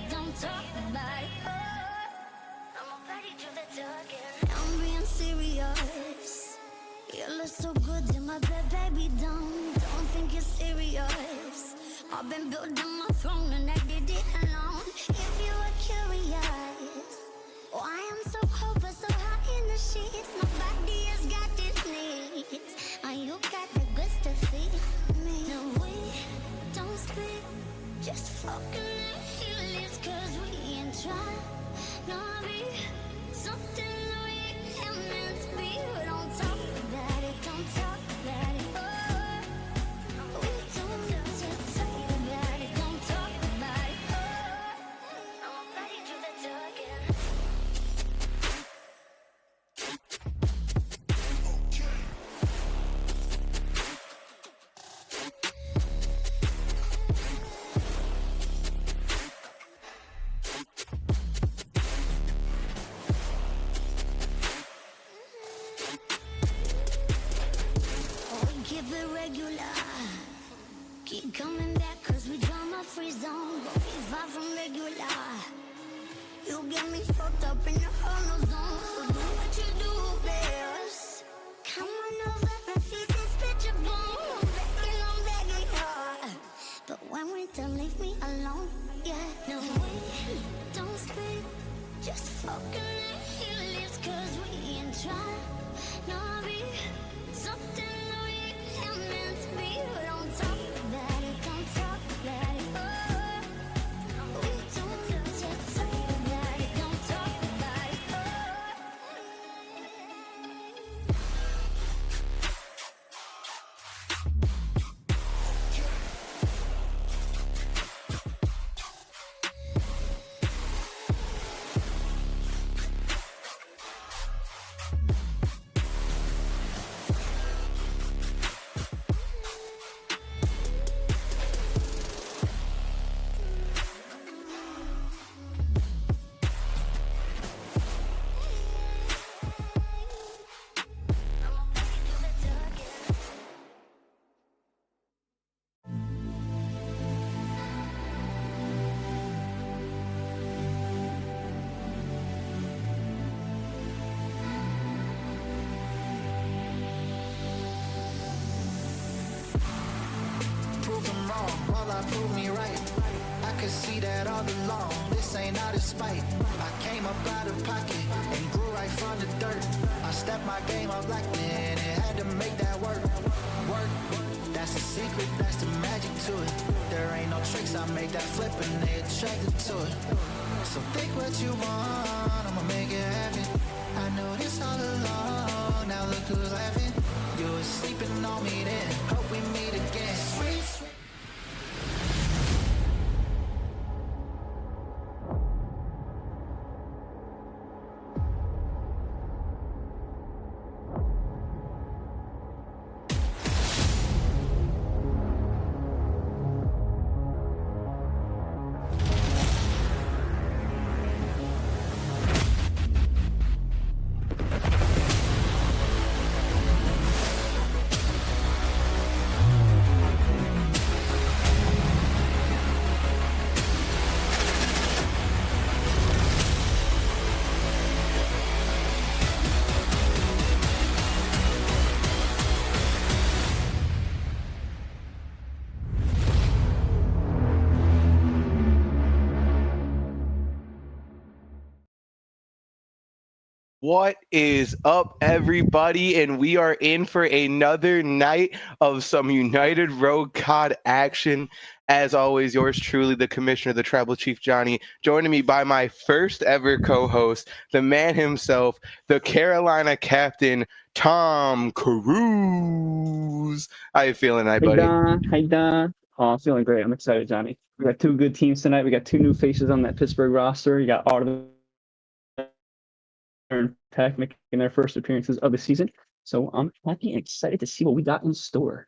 Don't talk about it. I'm ready to the talking. I'm being serious. You look so good in my bed, baby. Don't think you're serious. I've been building my throne and I did it alone. If you were curious, why I'm so cold but so hot in the sheets. My body has got its needs, and you got the good stuff feed me. No, we don't speak, just fucking it lives, cause we ain't trying. No, I be something that we ain't meant to be. We don't talk about it, don't talk about it. Oh, we don't just talk about it, don't talk about it. Oh, I'm ready to the talking. Keep it regular, keep coming back cause we drama free zone, but we far from regular. You get me fucked up in the hollow zone, so do what you do best. Come on over and feed this bitch a bone. I'm begging hard, but when we don't leave me alone, yeah. No, we don't speak, just fucking let he lives, cause we ain't trying. No, I be something that we ain't meant to be. We don't talk about it, don't talk about it. Oh, we don't just talk about it, don't talk about it. Prove them wrong, while I prove me right. I could see that all along, this ain't out of spite. I came up out of pocket and grew right from the dirt. I stepped my game up like man, and had to make that work. Work, that's the secret, that's the magic to it. There ain't no tricks, I make that flip and they attracted to it. So think what you want, I'ma make it happen. I knew this all along, now look who's laughing. You was sleeping on me then, hope we meet again. Sweet, sweet. What is up, everybody? And we are in for another night of some United Road COD action. As always, yours truly, the Commissioner, the Tribal Chief Johnny, joining me by my first ever co-host, the man himself, the Carolina captain, Tom Cruise. How you feeling tonight, Hey buddy? Don, hey Don. Oh, I'm feeling great. I'm excited, Johnny. We got two good teams tonight. We got two new faces on that Pittsburgh roster. You got Autumn and Peck making their first appearances of the season. So I'm happy and excited to see what we got in store.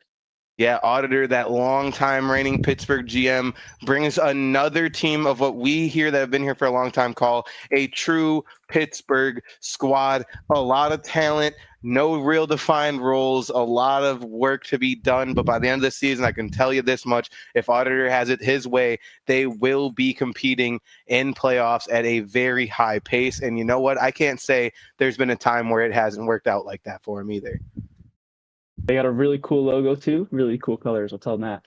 Yeah, Auditor, that long-time reigning Pittsburgh GM, brings another team of what we here that have been here for a long time call a true Pittsburgh squad. A lot of talent, no real defined roles, a lot of work to be done. But by the end of the season, I can tell you this much: if Auditor has it his way, they will be competing in playoffs at a very high pace. And you know what? I can't say there's been a time where it hasn't worked out like that for him either. They got a really cool logo too. Really cool colors. I'll tell them that.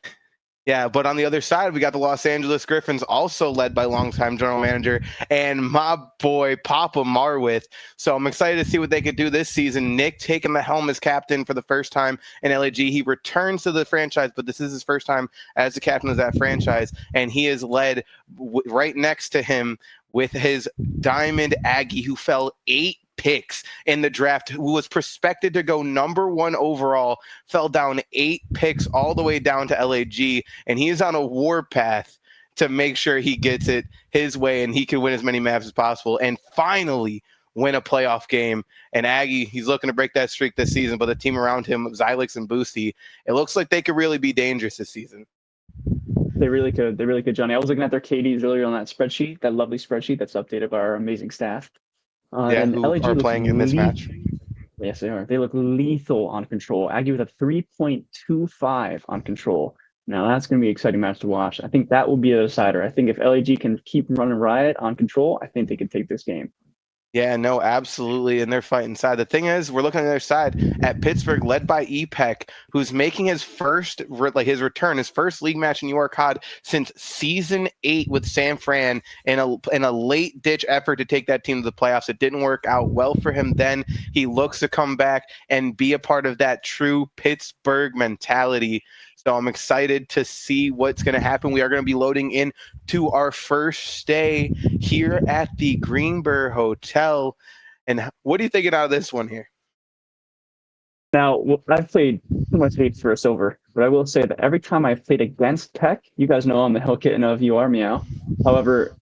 Yeah, but on the other side, we got the Los Angeles Griffins, also led by longtime general manager and my boy Papa Marwith. So I'm excited to see what they could do this season. Nick taking the helm as captain for the first time in LAG. He returns to the franchise, but this is his first time as the captain of that franchise, and he is led right next to him with his Diamond Aggie, who fell 8 picks in the draft, who was prospected to go #1 overall, fell down 8 picks all the way down to LAG, and he is on a warpath to make sure he gets it his way and he can win as many maps as possible and finally win a playoff game. And Aggie, he's looking to break that streak this season, but the team around him, Xylix and Boosty, it looks like they could really be dangerous this season. They really could. They really could, Johnny. I was looking at their KDs earlier on that spreadsheet, that lovely spreadsheet that's updated by our amazing staff. And who are playing in this match. Yes, they are. They look lethal on control. Aggie with a 3.25 on control. Now that's going to be an exciting match to watch. I think that will be a decider. I think if LAG can keep running riot on control, I think they can take this game. Yeah, no, absolutely. And they're fighting side. The thing is, we're looking on the other side at Pittsburgh, led by EPEC, who's making his first, his return, his first league match in New York COD since season 8 with San Fran in a late ditch effort to take that team to the playoffs. It didn't work out well for him then. He looks to come back and be a part of that true Pittsburgh mentality. So I'm excited to see what's going to happen. We are going to be loading in to our first stay here at the Greenberg Hotel. And what are you thinking out of this one here? Now, I've played too much hate for a silver, but I will say that every time I've played against Tech, you guys know I'm the Hill Kitten of UR Meow. However,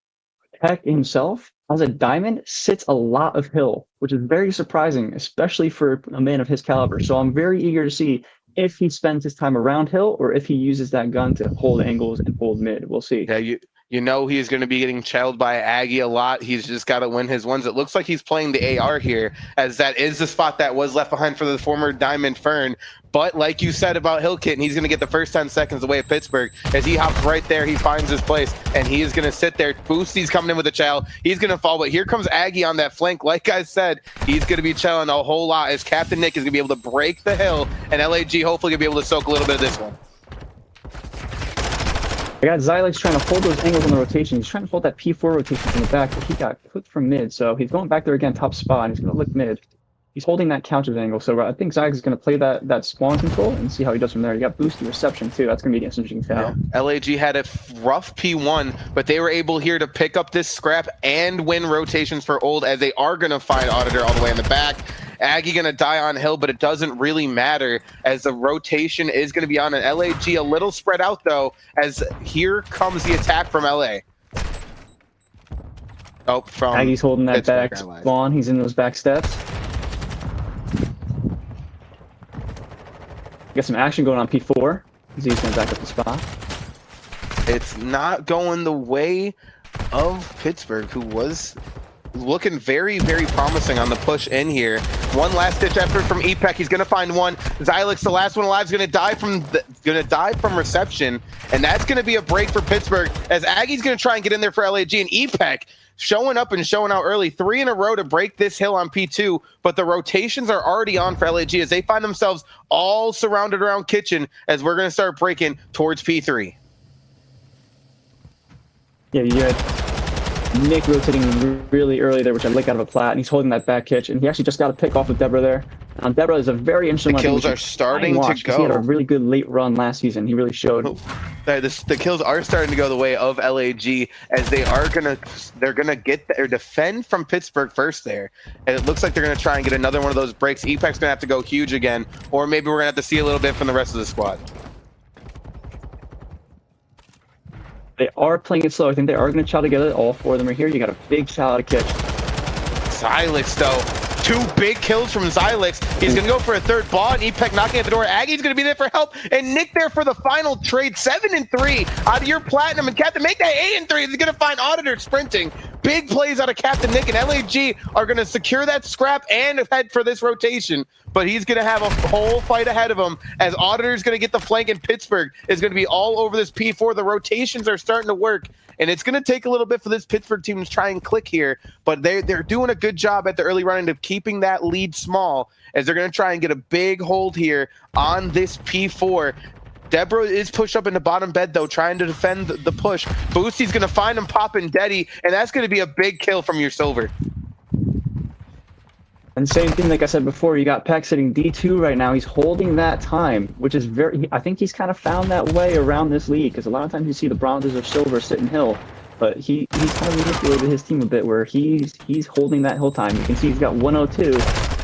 Tech himself, as a diamond, sits a lot of hill, which is very surprising, especially for a man of his caliber. So I'm very eager to see if he spends his time around hill or if he uses that gun to hold angles and hold mid. We'll see. Yeah, you know he's going to be getting chelled by Aggie a lot. He's just got to win his ones. It looks like he's playing the AR here, as that is the spot that was left behind for the former Diamond Fern. But like you said about Hill Kitten, he's going to get the first 10 seconds away at Pittsburgh. As he hops right there, he finds his place, and he is going to sit there. Boosty's coming in with a chow. He's going to fall, but here comes Aggie on that flank. Like I said, he's going to be chilling a whole lot, as Captain Nick is going to be able to break the hill, and LAG hopefully going to be able to soak a little bit of this one. I got Xylix trying to hold those angles on the rotation. He's trying to hold that P4 rotation from the back, but he got clipped from mid. So he's going back there again, top spot, and he's going to look mid. He's holding that couches angle. So I think Xylix is going to play that spawn control and see how he does from there. You got boosty reception too. That's going to be an interesting foul. Yeah. LAG had a rough P1, but they were able here to pick up this scrap and win rotations for Old, as they are going to find Auditor all the way in the back. Aggie going to die on hill, but it doesn't really matter, as the rotation is going to be on an LAG. A little spread out, though, as here comes the attack from LA. Oh, from Aggie's holding that Pittsburgh, back spawn. He's in those back steps. Got some action going on P4. Z's going back up the spot. It's not going the way of Pittsburgh, who was looking very, very promising on the push in here. One last ditch effort from EPEC. He's going to find one. Xylix, the last one alive, is going to die from reception, and that's going to be a break for Pittsburgh, as Aggie's going to try and get in there for LAG, and EPEC showing up and showing out early. 3 in a row to break this hill on P2, but the rotations are already on for LAG, as they find themselves all surrounded around kitchen, as we're going to start breaking towards P3. Yeah, you had Nick rotating really early there, which I like out of a plat, and he's holding that back kitch, and he actually just got a pick off with Deborah there. Deborah is a very interesting The kills are starting to go. He had a really good late run last season. He really showed. The kills are starting to go the way of LAG, as they're gonna get or defend from Pittsburgh first there, and it looks like they're gonna try and get another one of those breaks. EPEC's gonna have to go huge again, or maybe we're gonna have to see a little bit from the rest of the squad. They are playing it slow. I think they are going to chow together. All 4 of them are here. You got a big chow out of kitch. Xylix, though, 2 big kills from Xylix. He's going to go for a third ball, and Epec knocking at the door. Aggie's going to be there for help, and Nick there for the final trade. 7-3 out of your Platinum, and Captain make that 8-3. He's going to find Auditor sprinting. Big plays out of Captain Nick, and LAG are going to secure that scrap and head for this rotation. But he's going to have a whole fight ahead of him as Auditor's going to get the flank, and Pittsburgh is going to be all over this P4. The rotations are starting to work, and it's going to take a little bit for this Pittsburgh team to try and click here. But they're doing a good job at the early run of keeping that lead small as they're going to try and get a big hold here on this P4. Deborah is pushed up in the bottom bed, though, trying to defend the push. Boosty's going to find him popping Deddy, and that's going to be a big kill from your Silver. And same thing, like I said before, you got Peck sitting D2 right now. He's holding that time, which is I think he's kind of found that way around this league, because a lot of times you see the bronzes or silver sitting hill, but he's kind of manipulated his team a bit where he's holding that hill time. You can see he's got 102.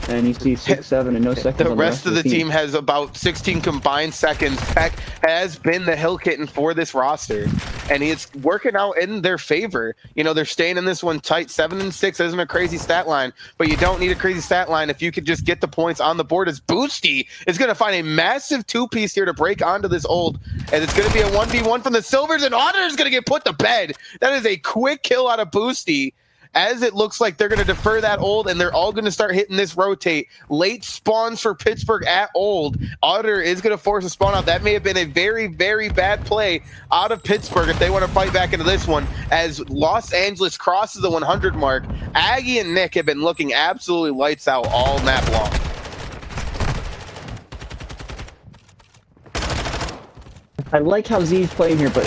And you see 6-7 and no seconds. The rest of the team has about 16 combined seconds. Peck has been the hill kitten for this roster, and it's working out in their favor. You know, they're staying in this one tight. 7-6 isn't a crazy stat line, but you don't need a crazy stat line if you could just get the points on the board. As Boosty is going to find a massive 2-piece here to break onto this old, and it's going to be a 1v1 from the Silvers, and Auditor's going to get put to bed. That is a quick kill out of Boosty, as it looks like they're going to defer that old, and they're all going to start hitting this rotate. Late spawns for Pittsburgh at old. Auditor is going to force a spawn out. That may have been a very, very bad play out of Pittsburgh if they want to fight back into this one, as Los Angeles crosses the 100 mark. Aggie and Nick have been looking absolutely lights out all map long. I like how Z's playing here, but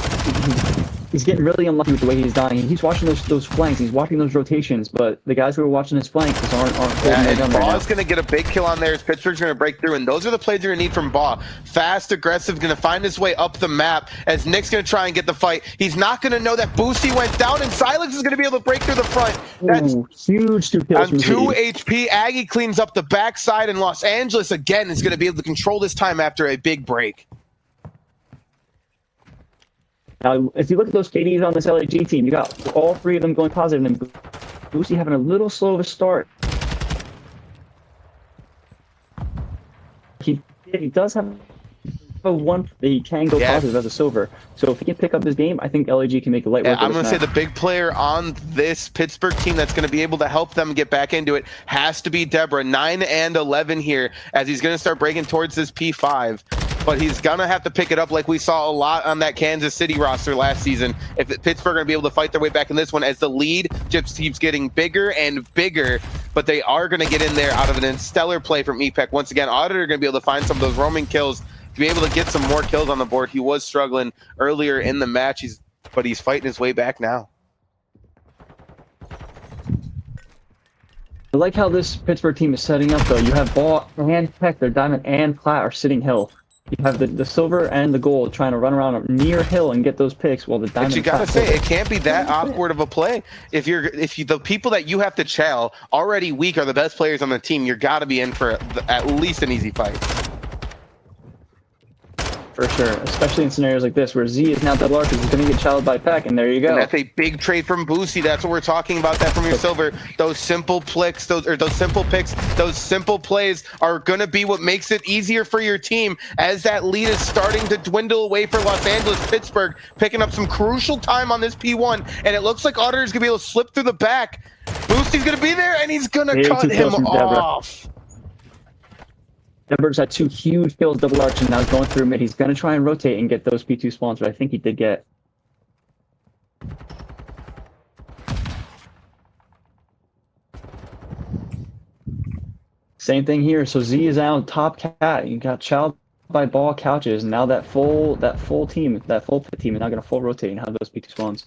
he's getting really unlucky with the way he's dying. He's watching those flanks. He's watching those rotations, but the guys who are watching his flanks aren't holding their gun right now. Baw's going to get a big kill on there as Pittsburgh's going to break through, and those are the plays you're going to need from Baw. Fast, aggressive, going to find his way up the map as Nick's going to try and get the fight. He's not going to know that Boosty went down, and Silex is going to be able to break through the front. That's huge 2 kills on 2 HP. Aggie cleans up the backside, and Los Angeles, again, is going to be able to control this time after a big break. Now, if you look at those KDs on this LAG team, you got all 3 of them going positive, and Boosty having a little slow of a start. He does have a 1 that he can go positive as a silver. So if he can pick up this game, I think LAG can make a light work. I'm going to say the big player on this Pittsburgh team that's going to be able to help them get back into it has to be Deborah. 9-11 here as he's going to start breaking towards this P5. But he's going to have to pick it up like we saw a lot on that Kansas City roster last season. If Pittsburgh are going to be able to fight their way back in this one, as the lead just keeps getting bigger and bigger. But they are going to get in there out of an stellar play from Epec. Once again, Auditor going to be able to find some of those roaming kills to be able to get some more kills on the board. He was struggling earlier in the match, but he's fighting his way back now. I like how this Pittsburgh team is setting up, though. You have Ball and Peck, their Diamond and Plat are sitting hill. You have the silver and the gold trying to run around near hill and get those picks, while the diamond. But you gotta say, it can't be that awkward of a play. If the people that you have to chow already weak are the best players on the team, you're gotta be in for at least an easy fight. For sure, especially in scenarios like this where Z is now double arc, he's going to get challenged by Peck, and there you go. And that's a big trade from Boosty. That's what we're talking about. That from your silver. Those simple picks, those simple picks, those simple plays are going to be what makes it easier for your team as that lead is starting to dwindle away for Los Angeles. Pittsburgh picking up some crucial time on this P1, and it looks like Auditor is going to be able to slip through the back. Boosty's going to be there, and he's going to cut him off. Deborah's had 2 huge kills, double arch, and now he's going through mid. He's going to try and rotate and get those P2 spawns, but I think he did get. Same thing here. So Z is out top cat. You got Child by Ball couches, and now that full team, that full pit team is now going to full rotate and have those P2 spawns.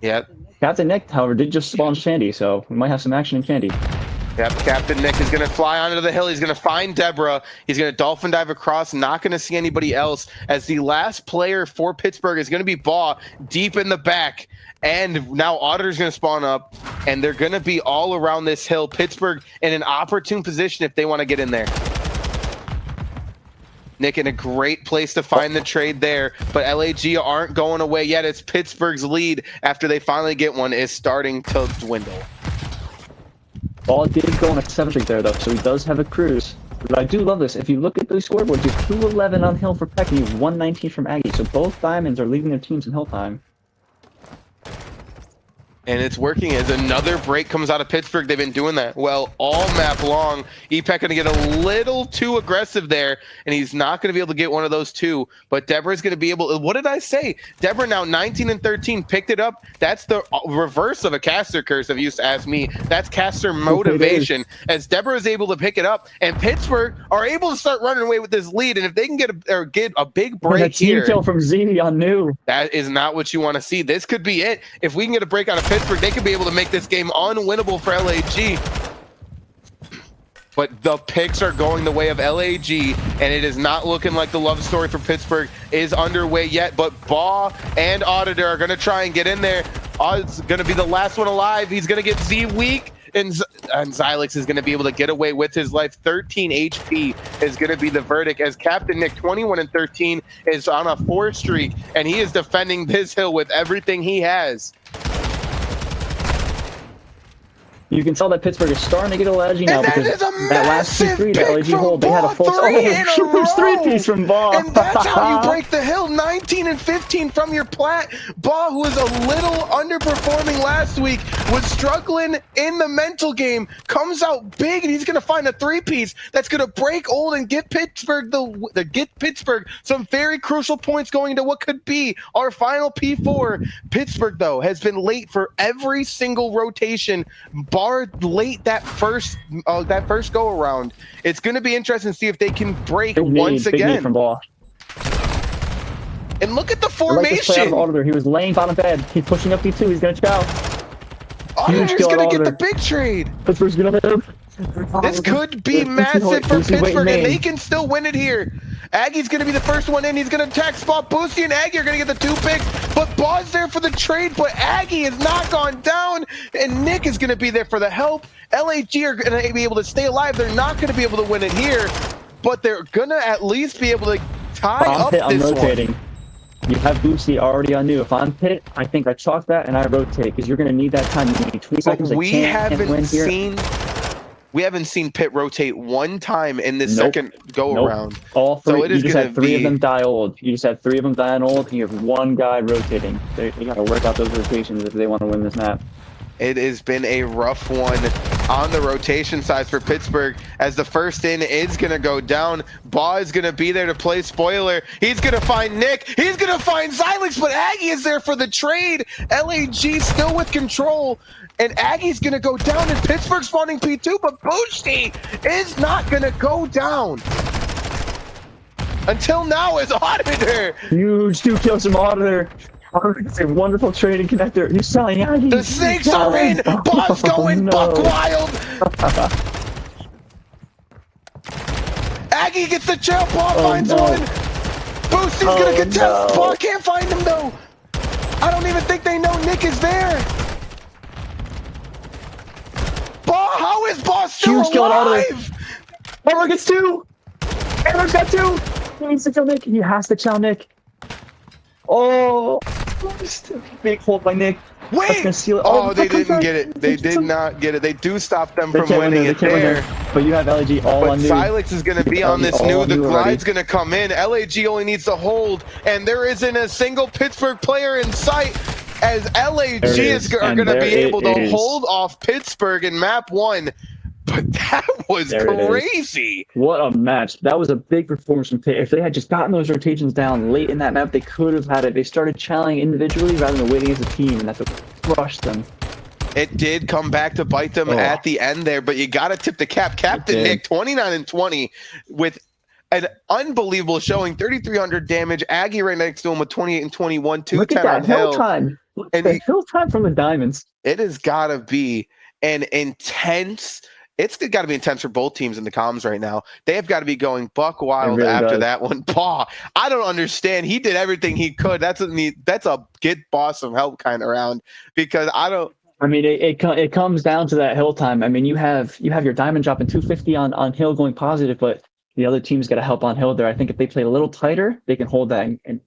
Yep. Captain Nick, however, did just spawn Shandy, so we might have some action in Shandy. Yep, Captain Nick is going to fly onto the hill. He's going to find Deborah. He's going to dolphin dive across, not going to see anybody else, as the last player for Pittsburgh is going to be Baw deep in the back. And now Auditor's going to spawn up, and they're going to be all around this hill. Pittsburgh in an opportune position if they want to get in there. Nick in a great place to find the trade there, but LAG aren't going away yet. It's Pittsburgh's lead after they finally get one is starting to dwindle. Ball did go on a 7 streak there, though, so he does have a cruise. But I do love this. If you look at those scoreboards, you have 211 on Hill for Peck and you have 119 from Aggie. So both Diamonds are leading their teams in Hill time. And it's working as another break comes out of Pittsburgh. They've been doing that well all map long. EPEC going to get a little too aggressive there, and he's not going to be able to get one of those two. But Deborah's going to be able. What did I say? Deborah now 19 and 13 picked it up. That's the reverse of a caster curse. If you used to ask me, that's caster motivation. As Deborah is able to pick it up, and Pittsburgh are able to start running away with this lead. And if they can get a big break team here, kill from Z on New. That is not what you want to see. This could be it. If we can get a break out of Pittsburgh, they could be able to make this game unwinnable for LAG. But the picks are going the way of LAG, and it is not looking like the love story for Pittsburgh is underway yet. But Baugh and Auditor are going to try and get in there. Aud's going to be the last one alive. He's going to get Z weak, and Xylix is going to be able to get away with his life. 13 HP is going to be the verdict, as Captain Nick, 21 and 13, is on a 4 streak, and he is defending this hill with everything he has. You can tell that Pittsburgh is starting to get a little edgy now, because that last 2-3 that LG hold, they had a full huge 3-piece from Baugh. And that's how you break the hill. 19 and 15 from your plat. Baugh, who was a little underperforming last week, was struggling in the mental game, comes out big, and he's going to find a 3-piece that's going to break old and get Pittsburgh some very crucial points going into what could be our final P4. Pittsburgh, though, has been late for every single rotation, bar late that first go around. It's going to be interesting to see if they can break once again. From Baugh. And look at the formation. Like he was laying bottom bed. He's pushing up D2. He's going to chow. Auditor's going to get the big trade. Pittsburgh's going to hit him. This could be massive for Pittsburgh, and they can still win it here. Aggie's going to be the first one in. He's going to attack spot. Boosty and Aggie are going to get the 2 picks, but Baugh's there for the trade, but Aggie has not gone down, and Nick is going to be there for the help. LAG are going to be able to stay alive. They're not going to be able to win it here, but they're going to at least be able to tie up this rotating. one. You have Boosty already on New. If I'm Pit, I think I chalk that and I rotate, because you're going to need that time. You need 20 seconds. We haven't seen Pitt rotate one time in this second go-around. All three. So it is you just had 3 of them die old. You just had 3 of them die old, and you have 1 guy rotating. They got to work out those rotations if they want to win this map. It has been a rough one on the rotation side for Pittsburgh, as the first in is going to go down. Baugh is going to be there to play spoiler. He's going to find Nick. He's going to find Xylix, but Aggie is there for the trade. LAG still with control, and Aggie's going to go down, and Pittsburgh spawning P2, but Boosty is not going to go down. Until now is Auditor. Huge 2 kills from Auditor. It's a wonderful trading connector. He's selling out. The snakes are in. Baugh's going buck wild. Aggie gets the jail. Baugh finds one. Boosty's gonna get test. Baugh can't find him though. I don't even think they know Nick is there. Baugh, how is Baugh still alive? Auditor gets 2. Auditor's got 2. He needs to kill Nick. He has to chow Nick. Oh, big hold by Nick. Wait! Oh, they didn't get it. They did not get it. They do stop them from winning it there. But you have LAG all on New. Xylix is going to be on this New. The glide's going to come in. LAG only needs to hold, and there isn't a single Pittsburgh player in sight, as LAG are going to be able to hold off Pittsburgh in map 1. But that was crazy. What a match. That was a big performance from Pitt. If they had just gotten those rotations down late in that map, they could have had it. They started challenging individually rather than waiting as a team, and that's what crushed them. It did come back to bite them at the end there, but you got to tip the cap. Captain Nick, 29 and 20 with an unbelievable showing, 3,300 damage. Aggie right next to him with 28 and 21, 210 on Hill. Hill time from the Diamonds. It has got to be an intense... It's got to be intense for both teams in the comms right now. They have got to be going buck wild after that one. Baugh, I don't understand. He did everything he could. That's a get Baugh some help kind of round, because I don't. I mean, it comes down to that Hill time. I mean, you have your Diamond dropping 250 on Hill going positive, but the other team's got to help on hill there. I think if they play a little tighter, they can hold that and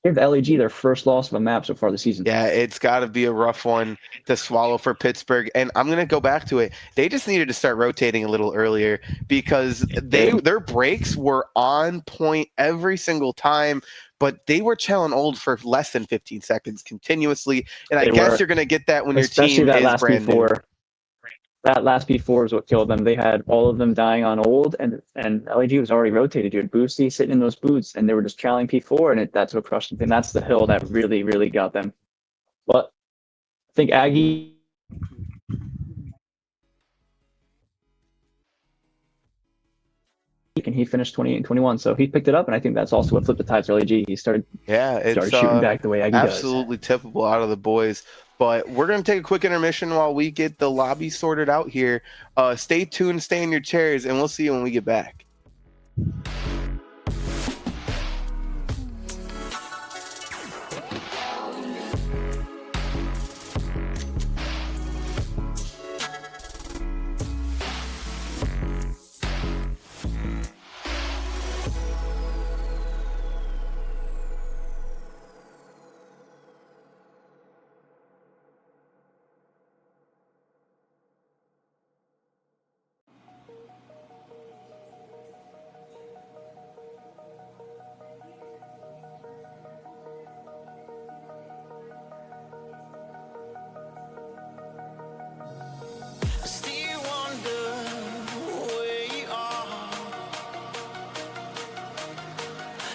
give the LAG their first loss of a map so far this season. Yeah, it's got to be a rough one to swallow for Pittsburgh. And I'm going to go back to it. They just needed to start rotating a little earlier because their breaks were on point every single time, but they were chilling old for less than 15 seconds continuously. And I guess you're going to get that when your team is brand new. That last P4 is what killed them. They had all of them dying on old, and LAG was already rotated. You had Boosty sitting in those boots, and they were just trailing P4, and that's what crushed them. And that's the hill that really, really got them. But I think Aggie and he finished 28 and 21, so he picked it up, and I think that's also what flipped the tides for LAG. He started shooting back the way Aggie absolutely does. Tippable out of the boys. But we're going to take a quick intermission while we get the lobby sorted out here. Stay tuned, stay in your chairs, and we'll see you when we get back.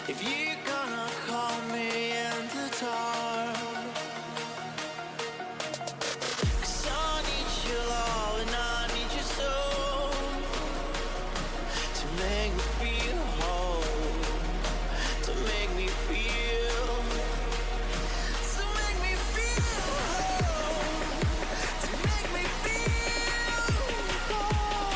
If you're gonna call me in the dark, 'cause I need your love and I need your soul to make me feel whole, to make me feel, to make me feel whole, to make me feel whole.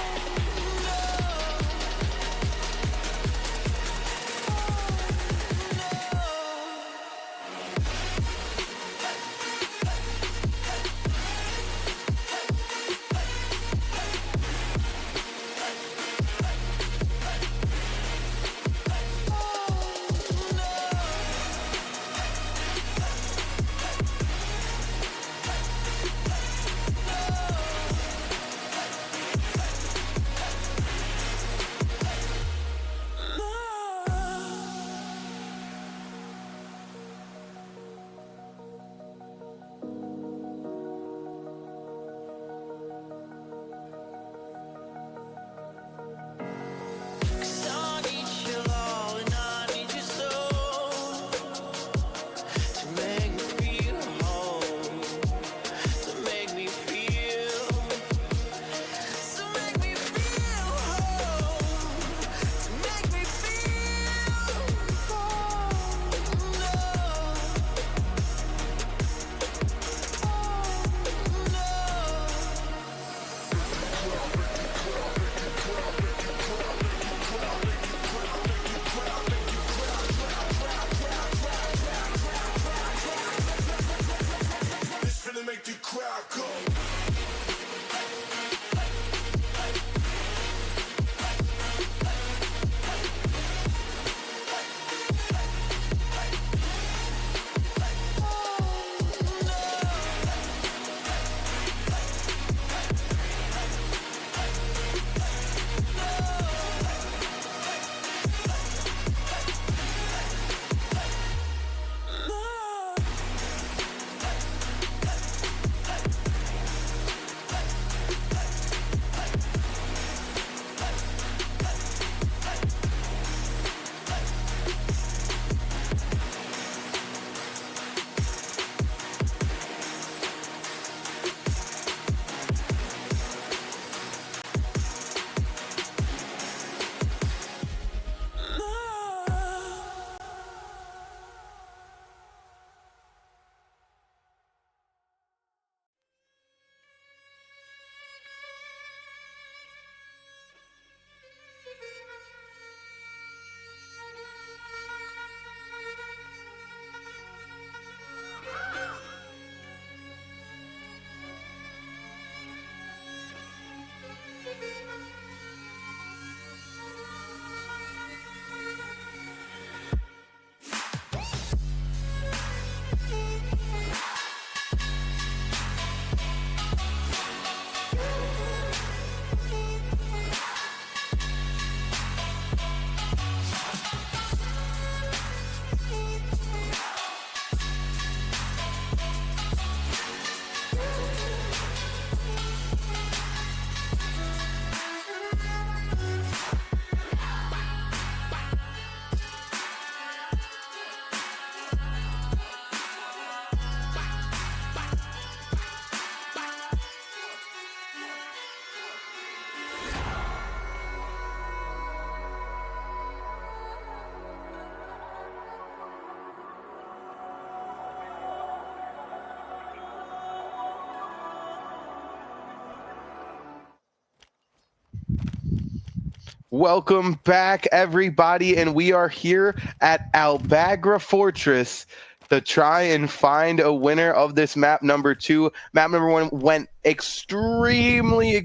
Welcome back, everybody, and we are here at Albagra Fortress to try and find a winner of this map number 2. Map number 1 went extremely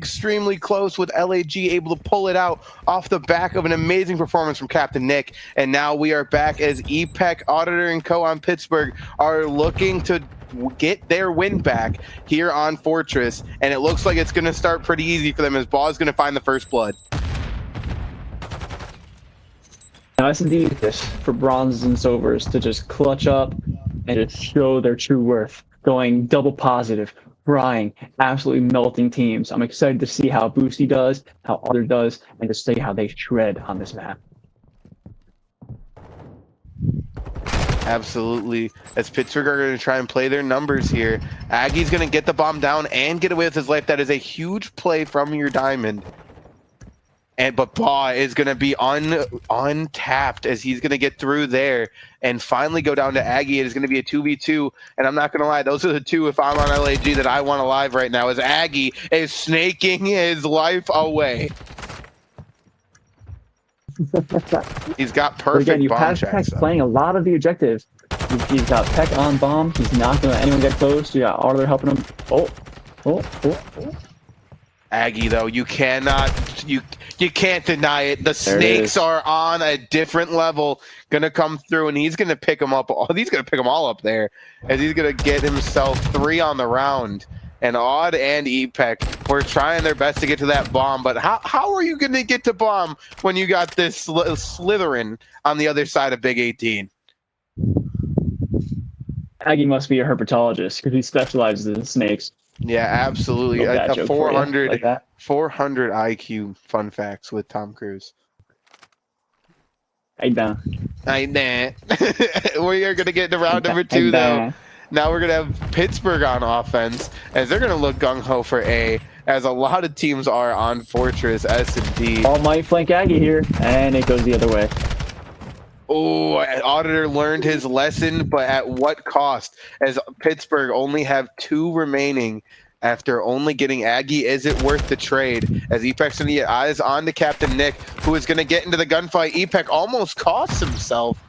close, with LAG able to pull it out off the back of an amazing performance from Captain Nick. And now we are back as EPEC, Auditor, and Co. on Pittsburgh are looking to get their win back here on Fortress. And it looks like it's going to start pretty easy for them, as Baugh is going to find the first blood. Now it's indeed this for bronzes and silvers to just clutch up and just show their true worth, going double positive, frying, absolutely melting teams. I'm excited to see how Boosty does, how Other does, and to see how they shred on this map. Absolutely, as Pittsburgh are going to try and play their numbers here. Aggie's going to get the bomb down and get away with his life. That is a huge play from your diamond. But Baugh is going to be untapped, as he's going to get through there and finally go down to Aggie. It is going to be a 2v2, and I'm not going to lie, those are the two, if I'm on LAG, that I want alive right now, as Aggie is snaking his life away. He's got perfect again, you bomb have checks. Peck playing a lot of the objectives. He's got Peck on bomb. He's not going to let anyone get close. You got Arthur helping him. Oh. Aggie, though, you cannot, you can't deny it. The snakes are on a different level, gonna come through, and he's gonna pick them up. He's gonna pick them all up there, as he's gonna get himself 3 on the round. And Odd and EPEC were trying their best to get to that bomb, but how are you gonna get to bomb when you got this Slytherin on the other side of Big 18? Aggie must be a herpetologist because he specializes in snakes. Yeah, absolutely. A 400 IQ fun facts with Tom Cruise. We are going to get into round number 2, though. Now we're going to have Pittsburgh on offense, as they're going to look gung-ho for A, as a lot of teams are on Fortress S&D. All might flank Aggie here, and it goes the other way. Oh, Auditor learned his lesson, but at what cost? As Pittsburgh only have 2 remaining after only getting Aggie. Is it worth the trade? As EPEC's going to get eyes on to Captain Nick, who is going to get into the gunfight. EPEC almost costs himself,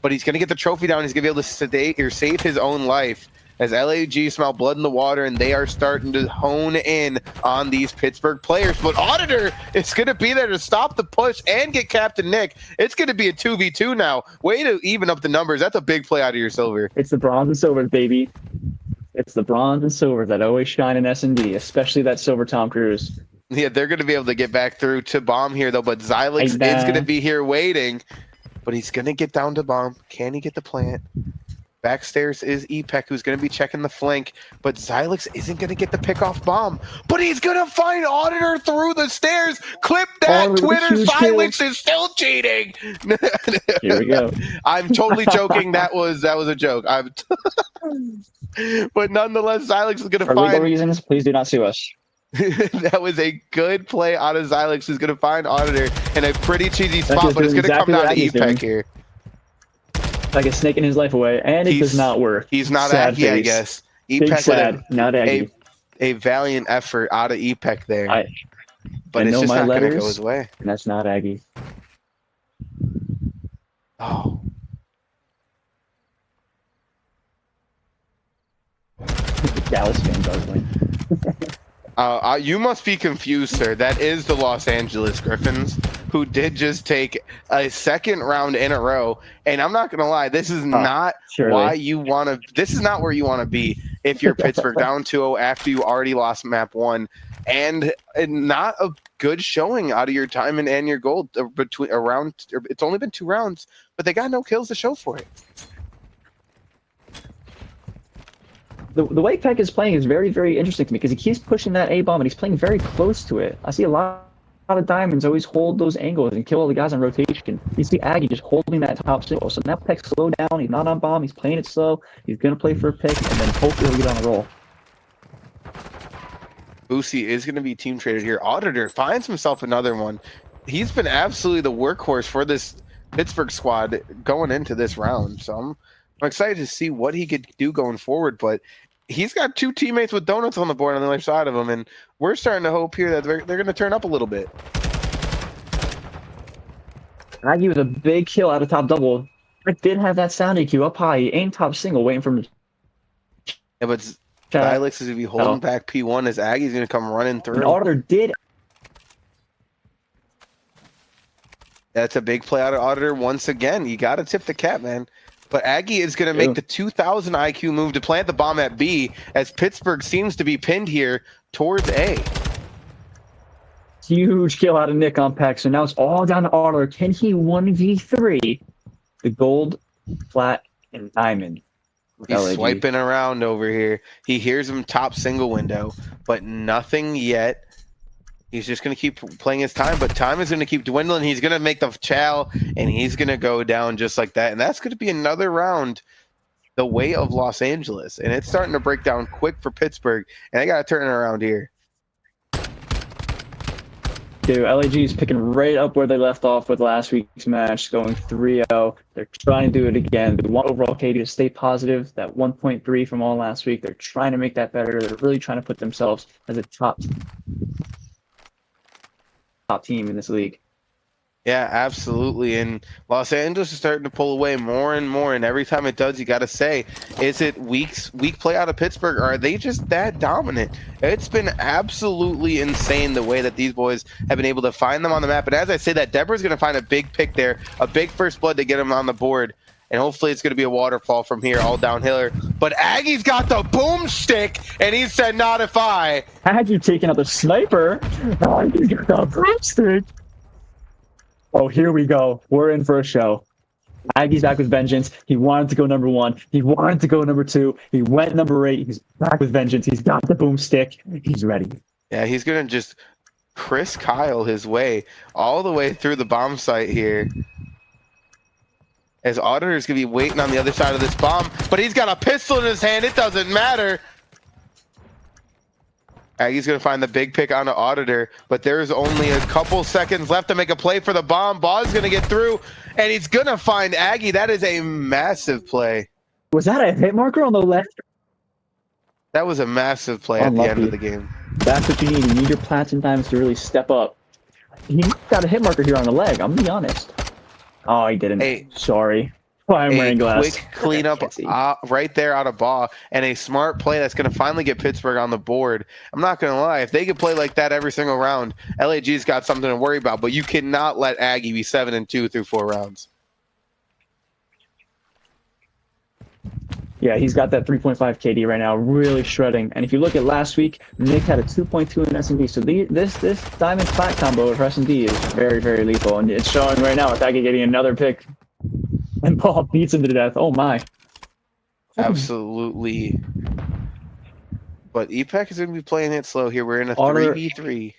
but he's going to get the trophy down. He's going to be able to sedate or save his own life, as LAG smell blood in the water, and they are starting to hone in on these Pittsburgh players. But Auditor is going to be there to stop the push and get Captain Nick. It's going to be a 2v2 now. Way to even up the numbers. That's a big play out of your silver. It's the bronze and silver, baby. It's the bronze and silver that always shine in S&D, especially that silver Tom Cruise. Yeah, they're going to be able to get back through to bomb here, though. But Xylix is going to be here waiting. But he's going to get down to bomb. Can he get the plant? Backstairs is EPEC, who's going to be checking the flank, but Xylix isn't going to get the pick-off bomb. But he's going to find Auditor through the stairs. Clip that, Twitter. Xylix is still cheating. Here we go. I'm totally joking. That was a joke. But nonetheless, Xylix is going to For find... legal reasons, please do not sue us. That was a good play out of Xylix, who's going to find Auditor in a pretty cheesy spot, but it's going to come down to EPEC here. Like a snake in his life away, and it does not work. He's not Aggie, I guess. EPEC not Aggie. A valiant effort out of EPEC there. But I it's know just my not going to letters, go his way. And that's not Aggie. Oh. Dallas fan does win. You must be confused, sir. That is the Los Angeles Griffins, who did just take a 2nd round in a row. And I'm not gonna lie, this is not why you want to. This is not where you want to be if you're Pittsburgh down 2-0 after you already lost map 1, and not a good showing out of your diamond and your gold between around. It's only been 2 rounds, but they got no kills to show for it. The way Peck is playing is very, very interesting to me, because he keeps pushing that A bomb and he's playing very close to it. I see a lot of diamonds always hold those angles and kill all the guys on rotation. You see Aggie just holding that top single. So now Peck's slow down. He's not on bomb. He's playing it slow. He's going to play for a pick, and then hopefully he'll get on a roll. Boosie is going to be team traded here. Auditor finds himself another one. He's been absolutely the workhorse for this Pittsburgh squad going into this round. So I'm excited to see what he could do going forward, but he's got 2 teammates with donuts on the board on the other side of him, and we're starting to hope here that they're going to turn up a little bit. Aggie with a big kill out of top double. I did have that sound EQ up high. He aimed top single, waiting for him to. Yeah, but Alex is going to be holding back P1 as Aggie's going to come running through. And Auditor did. That's a big play out of Auditor once again. You got to tip the cap, man. But Aggie is going to make the 2,000 IQ move to plant the bomb at B, as Pittsburgh seems to be pinned here towards A. Huge kill out of Nick on Peck. So now it's all down to Auditor. Can he 1v3 the gold, flat, and diamond? He's swiping around over here. He hears him top single window, but nothing yet. He's just going to keep playing his time, but time is going to keep dwindling. He's going to make the chow, and he's going to go down just like that. And that's going to be another round the way of Los Angeles. And it's starting to break down quick for Pittsburgh, and they got to turn it around here. Dude, LAG is picking right up where they left off with last week's match, going 3-0. They're trying to do it again. They want overall KD to stay positive. That 1.3 from all last week, they're trying to make that better. They're really trying to put themselves as a top team in this league. Yeah, absolutely. And Los Angeles is starting to pull away more and more. And every time it does, you got to say, is it weak play out of Pittsburgh? Or are they just that dominant? It's been absolutely insane the way that these boys have been able to find them on the map. And as I say that, Deborah's going to find a big pick there, a big first blood to get him on the board. And hopefully it's going to be a waterfall from here, all downhill. But Aggie's got the boomstick, and he said, not if I. Aggie taking out the sniper. Aggie's got the broomstick. Oh, here we go. We're in for a show. Aggie's back with vengeance. He wanted to go number 1. He wanted to go number 2. He went number 8. He's back with vengeance. He's got the boomstick. He's ready. Yeah, he's going to just Chris Kyle his way all the way through the bomb site here. As Auditor's going to be waiting on the other side of this bomb, but he's got a pistol in his hand. It doesn't matter. Aggie's going to find the big pick on the Auditor, but there's only a couple seconds left to make a play for the bomb. Ball's going to get through, and he's going to find Aggie. That is a massive play. Was that a hit marker on the left? That was a massive play at the end of the game. That's what you need. You need your platinum diamonds to really step up. He got a hit marker here on the leg. I'm going to be honest. Oh, he didn't. Hey, sorry. Why I'm wearing glass. Quick cleanup right there out of ball, and a smart play that's going to finally get Pittsburgh on the board. I'm not going to lie. If they could play like that every single round, LAG's got something to worry about, but you cannot let Aggie be 7-2 through 4 rounds. Yeah, he's got that 3.5 KD right now, really shredding. And if you look at last week, Nick had a 2.2 in S&D. So this diamond flat combo for S&D is very, very lethal. And it's showing right now with Aggie getting another pick. And Paul beats him to death. Oh, my. Absolutely. But EPEC is going to be playing it slow here. We're in a 3v3.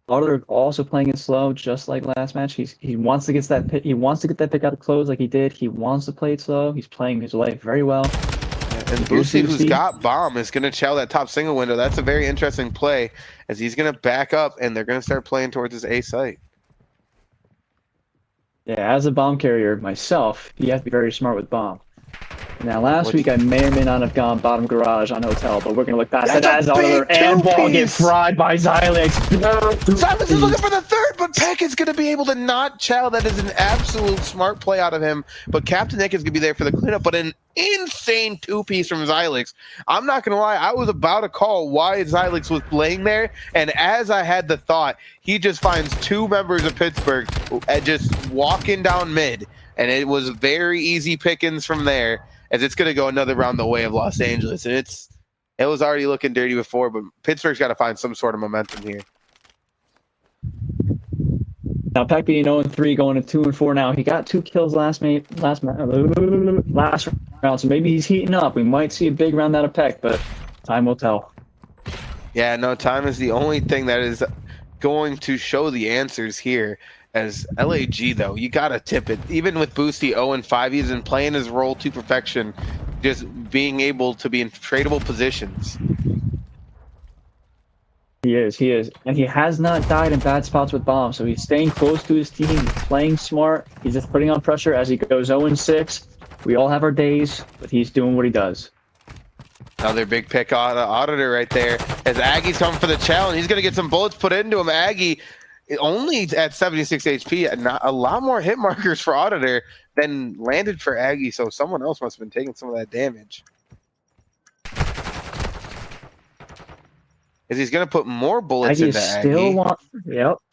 Auditor also playing it slow, just like last match. He wants to get that pick. He wants to get that pick out of close like he did. He wants to play it slow. He's playing his life very well. And Boosty, who's got bomb, is going to chow that top single window. That's a very interesting play, as he's going to back up, and they're going to start playing towards his A site. Yeah, as a bomb carrier myself, you have to be very smart with bomb. Now, last week I may or may not have gone bottom garage on hotel, but we're going to look past that as Auditor and Ball get fried by Xylix. Xylix is looking for the third, but Peck is going to be able to not chow. That is an absolute smart play out of him. But Captain Nick is going to be there for the cleanup, but an insane 2-piece from Xylix. I'm not going to lie, I was about to call why Xylix was playing there, and as I had the thought, he just finds 2 members of Pittsburgh just walking down mid, and it was very easy pickings from there, as it's going to go another round the way of Los Angeles. And it was already looking dirty before, but Pittsburgh's got to find some sort of momentum here. Now, Peck being 0-3, going to 2-4 now. He got 2 kills last round, so maybe he's heating up. We might see a big round out of Peck, but time will tell. Yeah, no, time is the only thing that is going to show the answers here. As LAG, though, you got to tip it. Even with Boosty 0-5, he's been playing his role to perfection, just being able to be in tradable positions. He is. And he has not died in bad spots with bombs, so he's staying close to his team, he's playing smart, he's just putting on pressure as he goes 0-6. We all have our days, but he's doing what he does. Another big pick on Auditor right there. As Aggie's coming for the challenge, he's going to get some bullets put into him. Aggie only at 76 HP, not a lot more hit markers for Auditor than landed for Aggie, so someone else must have been taking some of that damage. As he's going to put more bullets into Aggie.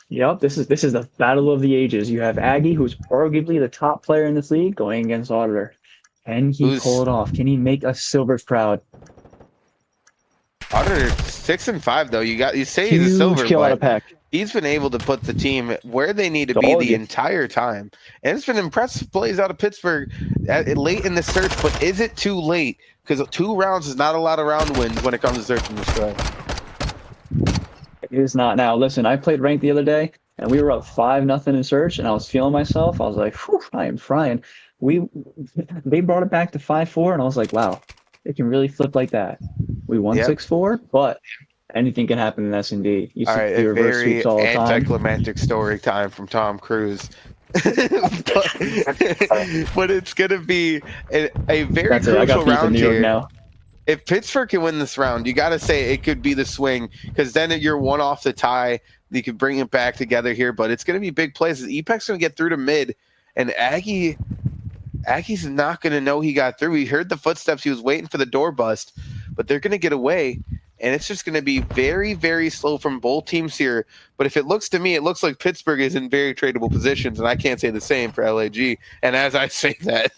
Yep. This is the battle of the ages. You have Aggie, who's arguably the top player in this league, going against Auditor. Can he pull it off? Can he make us Silvers proud? Auditor 6-5 though. You say he's a silver, kill out of but Peck. He's been able to put the team where they need to be the entire time, and it's been impressive plays out of Pittsburgh late in the search. But is it too late? Because 2 rounds is not a lot of round wins when it comes to search and destroy. It is not now. Listen, I played ranked the other day, and we were up 5-0 in search, and I was feeling myself. I was like, whew, I am frying. They brought it back to 5-4, and I was like, wow, it can really flip like that. We won 6-4, but anything can happen in S&D. You see a very anticlimactic story time from Tom Cruise. but it's going to be a very crucial round here. Now. If Pittsburgh can win this round, you got to say it could be the swing, because then you're one off the tie. You could bring it back together here, but it's going to be big plays. EPEC's going to get through to mid, and Aggie's not going to know he got through. He heard the footsteps. He was waiting for the door bust, but they're going to get away, and it's just going to be very, very slow from both teams here. But if it looks to me, it looks like Pittsburgh is in very tradable positions, and I can't say the same for LAG. And as I say that...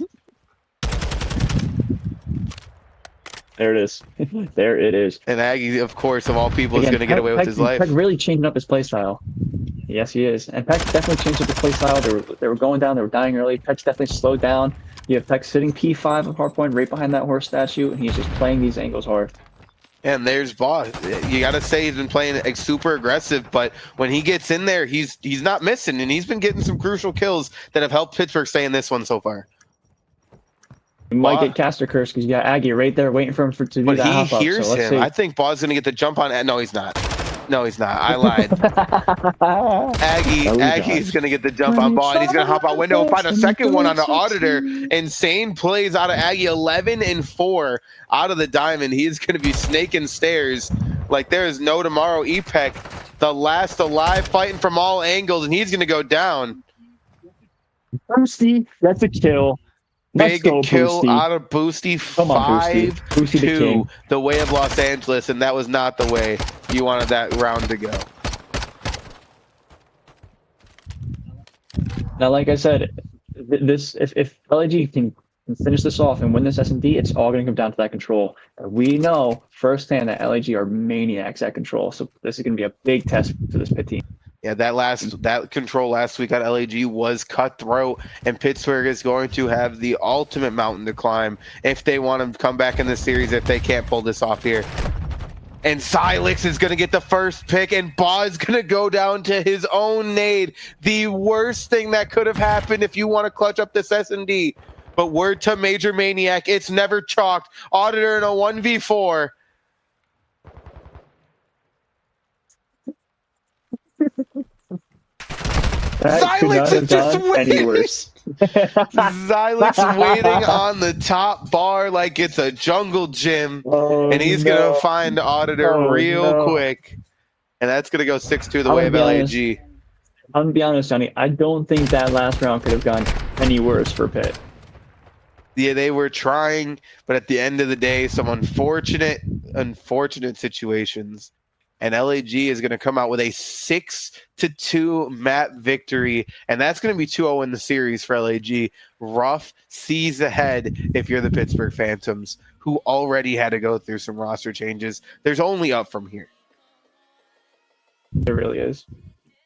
There it is. There it is. And Aggie, of course, of all people, is going to get away with his life. Peck really changing up his play style. Yes, he is. And Peck definitely changed up his play style. They were going down. They were dying early. Peck's definitely slowed down. You have Peck sitting P5 of hardpoint right behind that horse statue, and he's just playing these angles hard. And there's Boss. You got to say he's been playing super aggressive, but when he gets in there, he's not missing, and he's been getting some crucial kills that have helped Pittsburgh stay in this one so far. You might get caster curse because you got Aggie right there waiting for him to do that hop up. But he hears him. See. I think Ball's going to get the jump on. No, he's not. No, he's not. I lied. Aggie's going to get the jump on Ball, and he's going to hop out window and find a second one on the Auditor. Insane plays out of Aggie, 11-4 out of the diamond. He's going to be snaking stairs like there is no tomorrow. EPEC, the last alive, fighting from all angles, and he's going to go down. Boosty, that's a kill. Big kill out of Boosty, 5-2, the way of Los Angeles, and that was not the way you wanted that round to go. Now, like I said, if LAG can finish this off and win this S&D, it's all going to come down to that control. We know firsthand that LAG are maniacs at control, so this is going to be a big test for this pit team. Yeah, that control last week on LAG was cutthroat, and Pittsburgh is going to have the ultimate mountain to climb if they want to come back in the series, if they can't pull this off here. And Silex is going to get the first pick, and Ba is going to go down to his own nade. The worst thing that could have happened if you want to clutch up this S&D. But word to Major Maniac, it's never chalked. Auditor in a 1v4. Silex is just waiting. Silex waiting on the top bar like it's a jungle gym, and he's gonna find Auditor real quick, and that's gonna go 6-2 the way of LAG. I'm gonna be honest, Johnny. I don't think that last round could have gone any worse for Pitt. Yeah, they were trying, but at the end of the day, some unfortunate situations. And LAG is going to come out with a 6-2 map victory, and that's going to be 2-0 in the series for LAG. Rough seas ahead if you're the Pittsburgh Phantoms, who already had to go through some roster changes. There's only up from here. It really is.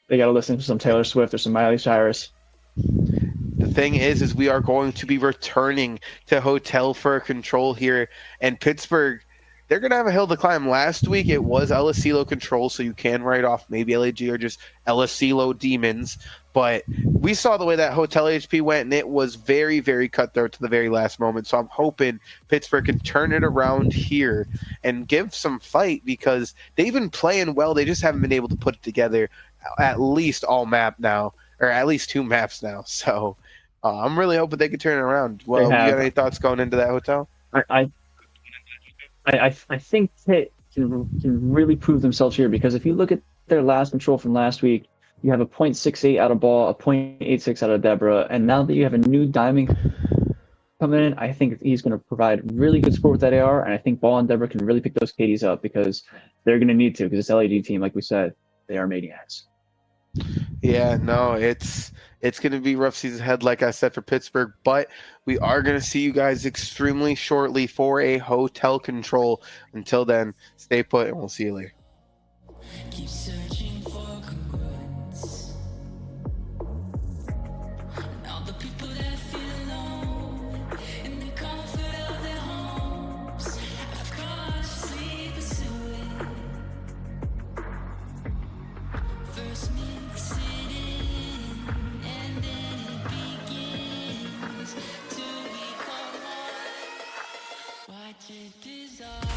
They got to listen to some Taylor Swift or some Miley Cyrus. The thing is we are going to be returning to Hotel for a control here, and Pittsburgh, they're going to have a hill to climb. Last week, it was Elasilo control, so you can write off maybe LAG or just Elasilo demons. But we saw the way that Hotel HP went, and it was very, very cutthroat to the very last moment. So I'm hoping Pittsburgh can turn it around here and give some fight, because they've been playing well. They just haven't been able to put it together at least all map now, or at least 2 maps now. So I'm really hoping they can turn it around. Well, you got any thoughts going into that Hotel? I think Pitt can really prove themselves here, because if you look at their last control from last week, you have a .68 out of Ball, a .86 out of Deborah, and now that you have a new diamond coming in, I think he's going to provide really good support with that AR, and I think Ball and Deborah can really pick those KDs up, because they're going to need to, because this LAD team, like we said, they are maniacs. Yeah, no, it's going to be rough season ahead, like I said, for Pittsburgh, but we are going to see you guys extremely shortly for a hotel control. Until then, stay put, and we'll see you later. Keep searching for congruence. All the people that feel alone in the comfort of their homes have consciously pursuing. First mix it in, and then it begins to become one. Watch it dissolve.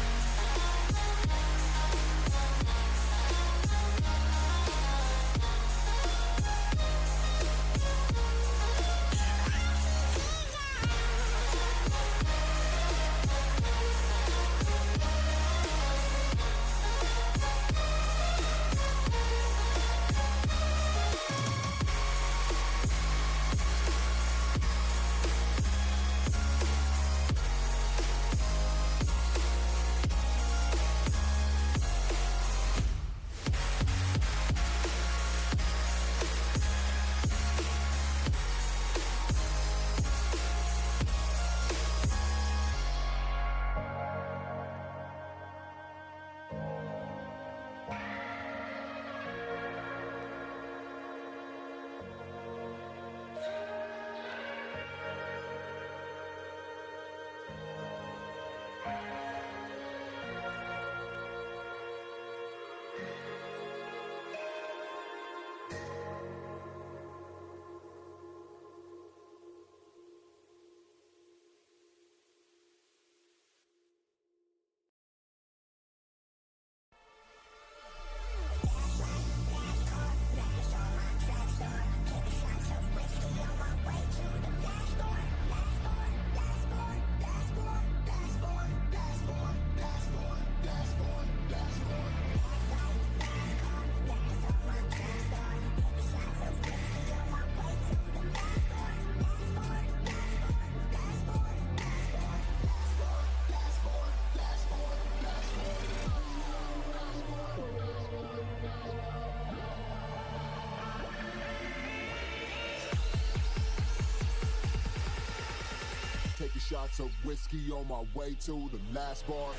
Taking shots of whiskey on my way to the last bar.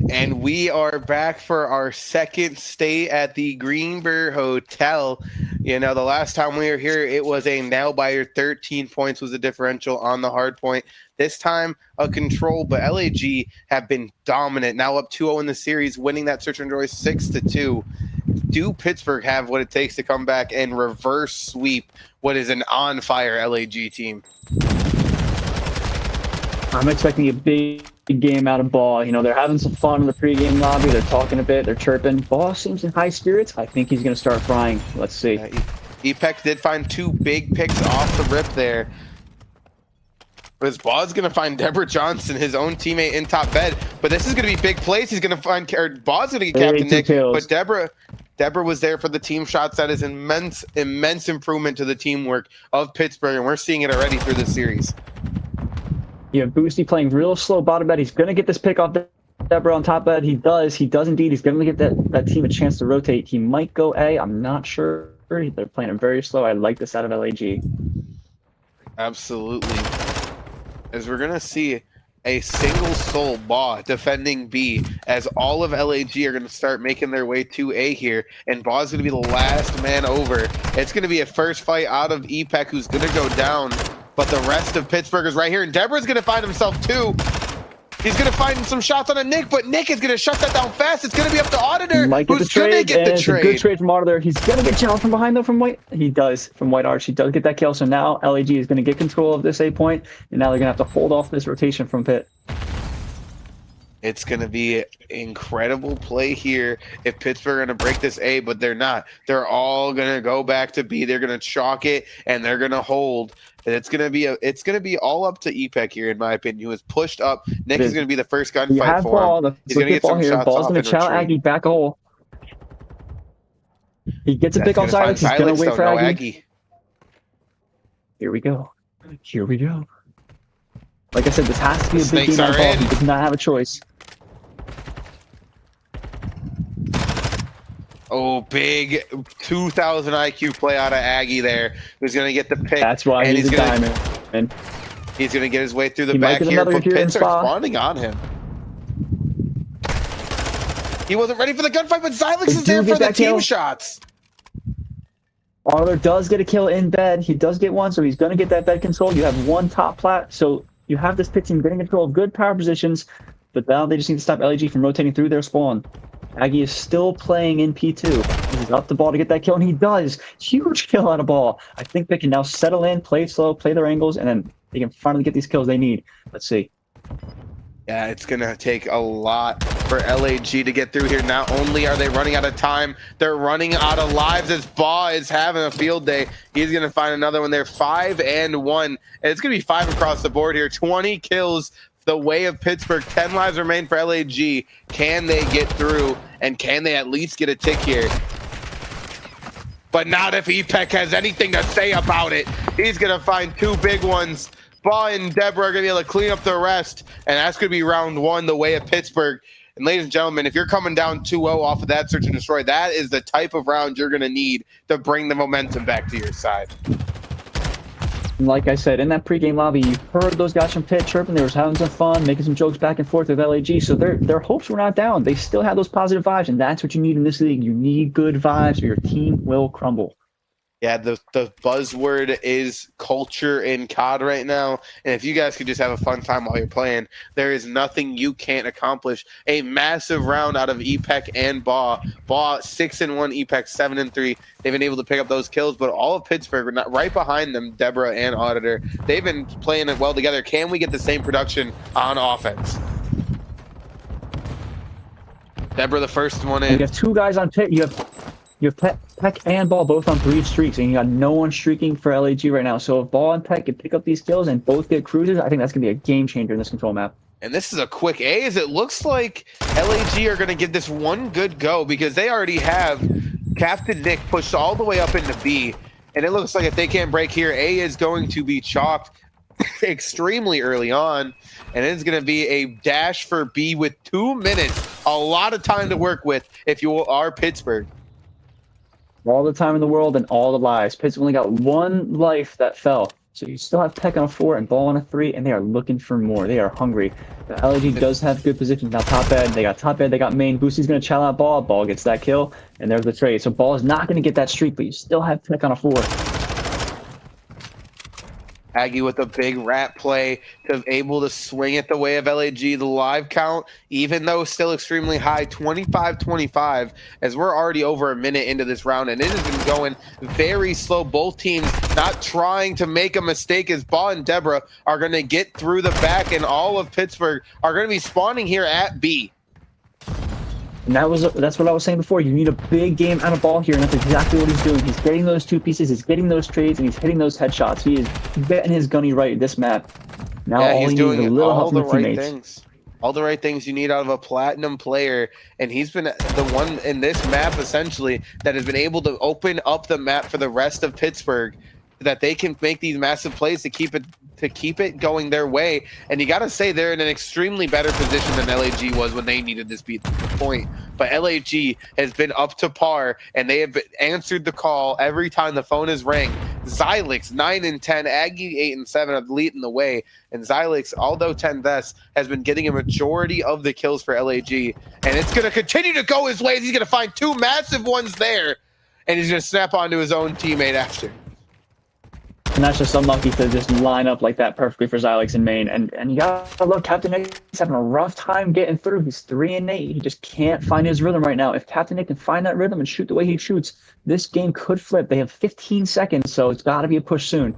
And we are back for our second stay at the Greenberg Hotel. You know, the last time we were here, it was a nail biter. 13 points was the differential on the hard point. This time, a control, but LAG have been dominant. Now up 2-0 in the series, winning that search and destroy 6-2. Do Pittsburgh have what it takes to come back and reverse sweep what is an on-fire LAG team? I'm expecting a big game out of Ball. You know, they're having some fun in the pregame lobby. They're talking a bit. They're chirping. Ball seems in high spirits. I think he's going to start frying. Let's see. Epec did find 2 big picks off the rip there. But Ball's going to find Deborah Johnson, his own teammate, in top bed. But this is going to be big plays. He's going to find Ball's going to get Captain Nick. But Deborah was there for the team shots. That is immense improvement to the teamwork of Pittsburgh. And we're seeing it already through this series. You have Boosty playing real slow bottom bed. He's going to get this pick off Deborah on top bed. He does. He does indeed. He's going to get that team a chance to rotate. He might go A. I'm not sure. They're playing him very slow. I like this out of LAG. Absolutely. As we're going to see a single soul Baw defending B, as all of LAG are going to start making their way to A here, and Baw's going to be the last man over. It's going to be a first fight out of EPEC, who's going to go down, but the rest of Pittsburgh is right here, and Deborah's going to find himself too. He's going to find some shots on a Nick, but Nick is going to shut that down fast. It's going to be up to Auditor, who's going to get the trade. It's a good trade from Auditor. He's going to get challenged from behind, though, from White. He does, from White Arch. He does get that kill, so now LAG is going to get control of this A point, and now they're going to have to hold off this rotation from Pitt. It's going to be an incredible play here if Pittsburgh are going to break this A, but they're not. They're all going to go back to B. They're going to chalk it, and they're going to hold. And it's going to be all up to EPEC here, in my opinion, who is pushed up. Nick is going to be the first gunfight for him. He's going to get some shots Ball's off going and to chow Aggie back a hole. He gets a pick off Silence. He's going to wait for Aggie. Here we go. Here we go. Like I said, this has to be a big game on Ball. He does not have a choice. Oh, big 2,000 IQ play out of Aggie there. Who's going to get the pick. That's why he's a diamond. And he's going to get his way through the back here, but Pitts are spawning on him. He wasn't ready for the gunfight, but Xylix is there for the team shots. Auditor does get a kill in bed. He does get one, so he's going to get that bed control. You have one top plat, so you have this Pitt team getting control of good power positions, but now they just need to stop LAG from rotating through their spawn. Aggie is still playing in P2. He's up the ball to get that kill, and he does. Huge kill out of Ball. I think they can now settle in, play slow, play their angles, and then they can finally get these kills they need. Let's see. Yeah, it's going to take a lot for LAG to get through here. Not only are they running out of time, they're running out of lives as Baw is having a field day. He's going to find another one there. 5 and 1. And it's going to be 5 across the board here. 20 kills the way of Pittsburgh. 10 lives remain for LAG. Can they get through, and can they at least get a tick here? But not if EPEC has anything to say about it. He's going to find 2 big ones. Baw and Deborah are going to be able to clean up the rest, and that's going to be round 1 the way of Pittsburgh. And ladies and gentlemen, if you're coming down 2-0 off of that search and destroy, that is the type of round you're going to need to bring the momentum back to your side. Like I said, in that pregame lobby, you heard those guys from Pitt chirping. They were having some fun, making some jokes back and forth with LAG. So their hopes were not down. They still had those positive vibes, and that's what you need in this league. You need good vibes, or your team will crumble. Yeah, the buzzword is culture in COD right now. And if you guys could just have a fun time while you're playing, there is nothing you can't accomplish. A massive round out of EPEC and Baw. Baw 6-1, EPEC 7-3. They've been able to pick up those kills, but all of Pittsburgh, not right behind them, Deborah and Auditor, they've been playing it well together. Can we get the same production on offense? Deborah, the first one in. You have 2 guys on Pitt. You have Peck and Ball both on 3 streaks, and you got no one streaking for LAG right now. So if Ball and Peck can pick up these kills and both get cruises, I think that's going to be a game changer in this control map. And this is a quick A, as it looks like LAG are going to give this one good go, because they already have Captain Nick pushed all the way up into B. And it looks like if they can't break here, A is going to be chalked extremely early on. And it's going to be a dash for B with 2 minutes. A lot of time to work with if you are Pittsburgh. All the time in the world and all the lives. Pitt's only got 1 life that fell. So you still have Peck on a 4 and Ball on a 3, and they are looking for more. They are hungry. The LAG does have good positions. Now top bed, they got main. Boosty's going to chow out Ball. Ball gets that kill, and there's the trade. So Ball is not going to get that streak, but you still have Peck on a 4. Aggie with a big rat play to able to swing it the way of LAG. The live count, even though still extremely high, 25-25, as we're already over a minute into this round, and it has been going very slow. Both teams not trying to make a mistake, as Baw and Deborah are going to get through the back, and all of Pittsburgh are going to be spawning here at B. And that's what I was saying before. You need a big game out of Ball here, and that's exactly what he's doing. He's getting those 2 pieces, he's getting those trades, and he's hitting those headshots. He is betting his gunny right this map. Now yeah, all he's he doing needs is a little all help the from right teammates. things. All the right things you need out of a platinum player, and he's been the one in this map essentially that has been able to open up the map for the rest of Pittsburgh, that they can make these massive plays to keep it to keep it going their way. And you got to say they're in an extremely better position than LAG was when they needed this beat point. But LAG has been up to par, and they have answered the call every time the phone has rang. Xylix 9 and 10, Aggie 8 and 7 are leading the way, and Xylix, although 10 deaths, has been getting a majority of the kills for LAG, and it's going to continue to go his way. He's going to find 2 massive ones there, and he's going to snap onto his own teammate after. And that's just unlucky to just line up like that perfectly for Xylix in main. And you gotta love Captain Nick. He's having a rough time getting through. He's 3 and 8. He just can't find his rhythm right now. If Captain Nick can find that rhythm and shoot the way he shoots, this game could flip. They have 15 seconds, so it's got to be a push soon.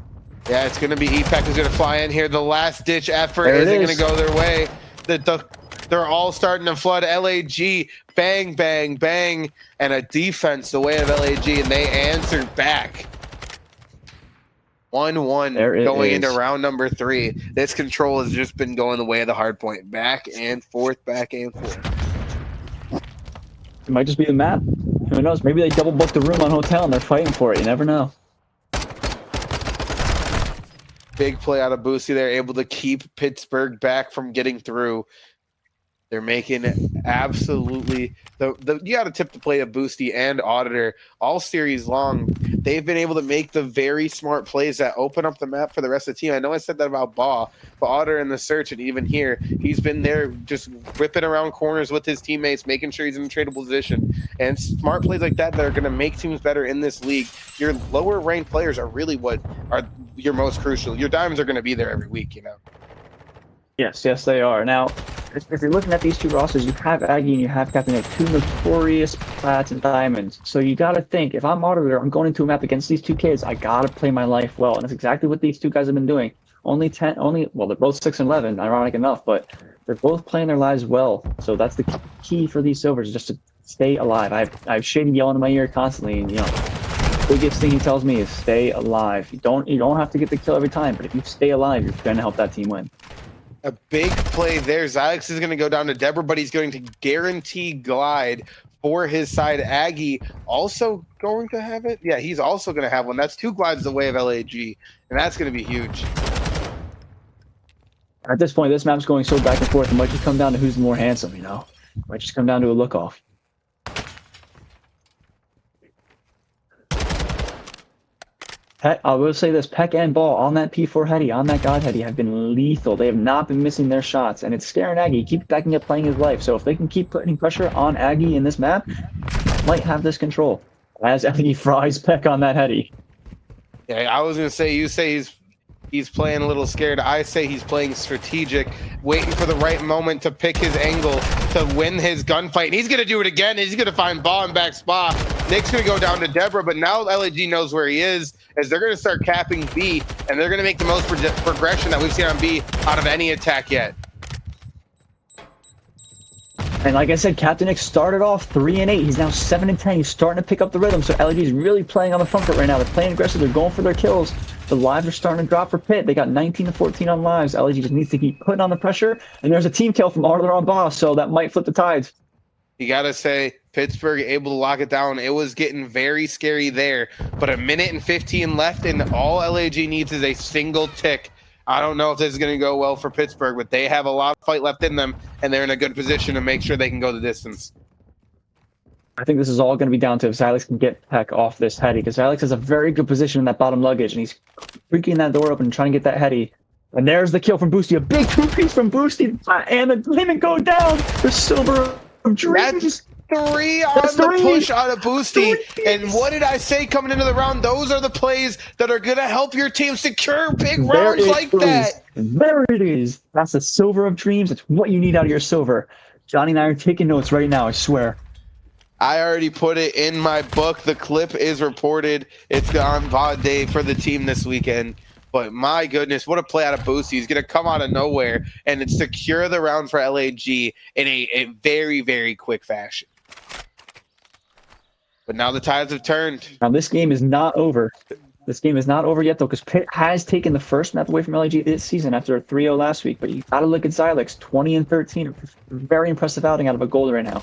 Yeah, it's going to be EPEC who's going to fly in here. The last ditch effort isn't going to go their way. They're all starting to flood LAG. Bang, bang, bang. And a defense the way of LAG, and they answered back. 1-1 going into round number 3. This control has just been going the way of the hard point. Back and forth, back and forth. It might just be the map. Who knows? Maybe they double booked the room on hotel and they're fighting for it. You never know. Big play out of Boosty. They're able to keep Pittsburgh back from getting through. They're making absolutely you got to tip the play of Boosty and Auditor all series long. They've been able to make the very smart plays that open up the map for the rest of the team. I know I said that about Baugh, but Auditor in the search, and even here, he's been there just whipping around corners with his teammates, making sure he's in a tradable position. And smart plays like that are going to make teams better in this league. Your lower ranked players are really what are your most crucial. Your diamonds are going to be there every week, you know. Yes, they are. Now, if you're looking at these two rosters, you have Aggie and you have Captain Nick, 2 notorious plats and diamonds. So you got to think, if I'm Auditor, I'm going into a map against these 2 kids, I got to play my life well. And that's exactly what these 2 guys have been doing. Well, they're both 6 and 11, ironic enough, but they're both playing their lives well. So that's the key for these silvers, just to stay alive. I have Shady yelling in my ear constantly, and biggest thing he tells me is stay alive. You don't have to get the kill every time, but if you stay alive, you're going to help that team win. A big play there. Xylix is going to go down to Deborah, but he's going to guarantee glide for his side. Aggie also going to have it? Yeah, he's also going to have one. That's 2 glides the way of LAG, and that's going to be huge. At this point, this map's going so back and forth, it might just come down to who's more handsome, It might just come down to a look-off. I will say this, Peck and Ball on that P4 heady, on that God heady, have been lethal. They have not been missing their shots, and it's scaring Aggie. He keeps backing up playing his life. So if they can keep putting pressure on Aggie in this map, might have this control. As Aggie fries Peck on that heady. Yeah, I was going to say, you say he's playing a little scared. I say he's playing strategic, waiting for the right moment to pick his angle to win his gunfight. And he's going to do it again. He's going to find Ball in back spot. Nick's going to go down to Deborah, but now LAG knows where he is, as they're going to start capping B, and they're going to make the most progression that we've seen on B out of any attack yet. And like I said, Captain Nick started off 3 and 8. He's now 7 and 10. He's starting to pick up the rhythm. So LAG is really playing on the front foot right now. They're playing aggressive. They're going for their kills. The lives are starting to drop for Pitt. They got 19 to 14 on lives. LAG just needs to keep putting on the pressure. And there's a team kill from Arthur on Boss, so that might flip the tides. You got to say, Pittsburgh able to lock it down. It was getting very scary there. But 1 minute and 15 left, and all LAG needs is a single tick. I don't know if this is going to go well for Pittsburgh, but they have a lot of fight left in them, and they're in a good position to make sure they can go the distance. I think this is all going to be down to if Xylix can get Peck off this heady, because Xylix has a very good position in that bottom luggage, and he's freaking that door open and trying to get that heady. And there's the kill from Boosty. A big 2-piece from Boosty, and the limit go down for Silver of Dreams. That's 3 on the push out of Boosty. And what did I say coming into the round? Those are the plays that are going to help your team secure big rounds like that. There it is. That's the Silver of Dreams. It's what you need out of your silver. Johnny and I are taking notes right now, I swear. I already put it in my book. The clip is reported. It's on VOD day for the team this weekend. But my goodness, what a play out of Boosty. He's going to come out of nowhere and secure the round for LAG in a very, very quick fashion. But now the tides have turned. Now this game is not over. This game is not over yet, though, because Pitt has taken the first map away from LAG this season after a 3-0 last week. But you got to look at Xylix, 20 and 13. Very impressive outing out of a gold right now.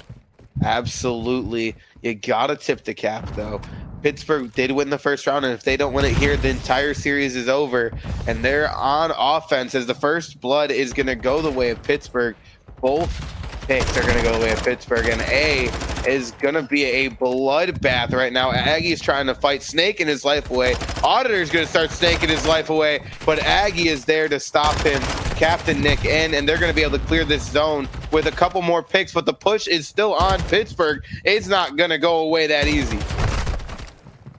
Absolutely. You got to tip the cap, though. Pittsburgh did win the first round, and if they don't win it here, the entire series is over. And they're on offense as the first blood is going to go the way of Pittsburgh. Both picks are going to go the way of Pittsburgh, and A is going to be a bloodbath right now. Aggie's trying to fight, snaking his life away. Auditor's going to start snaking his life away, but Aggie is there to stop him. Captain Nick in, and they're going to be able to clear this zone with a couple more picks, but the push is still on Pittsburgh. It's not going to go away that easy.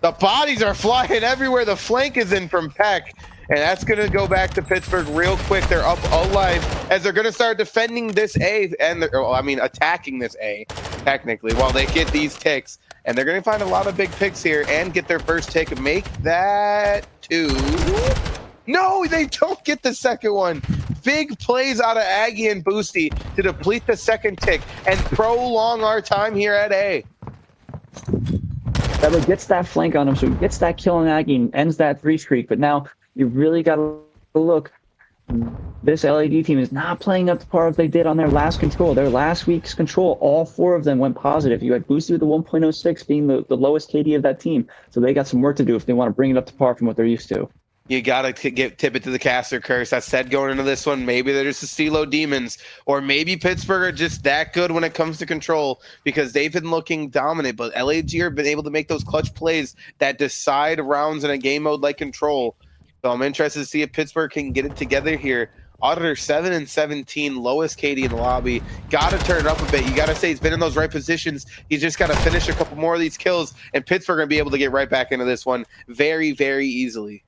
The bodies are flying everywhere. The flank is in from Peck, and that's going to go back to Pittsburgh real quick. They're up alive as they're going to start defending this A, and attacking this A, technically, while they get these ticks. And they're going to find a lot of big picks here and get their first tick. Make that 2. No, they don't get the second one. Big plays out of Aggie and Boosty to deplete the second tick and prolong our time here at A. That gets that flank on him, so he gets that kill on Aggie and ends that 3 streak. But now you really got to look. This LAD team is not playing up to par as they did on their last control. Their last week's control, all 4 of them went positive. You had Boosty with the 1.06 being the lowest KD of that team. So they got some work to do if they want to bring it up to par from what they're used to. You got to tip it to the caster curse. I said going into this one, maybe they're just the CeeLo Demons, or maybe Pittsburgh are just that good when it comes to control because they've been looking dominant, but LAG have been able to make those clutch plays that decide rounds in a game mode like control. So I'm interested to see if Pittsburgh can get it together here. Auditor 7-17, lowest KD in the lobby. Got to turn it up a bit. You got to say he's been in those right positions. He's just got to finish a couple more of these kills, and Pittsburgh going to be able to get right back into this one very, very easily.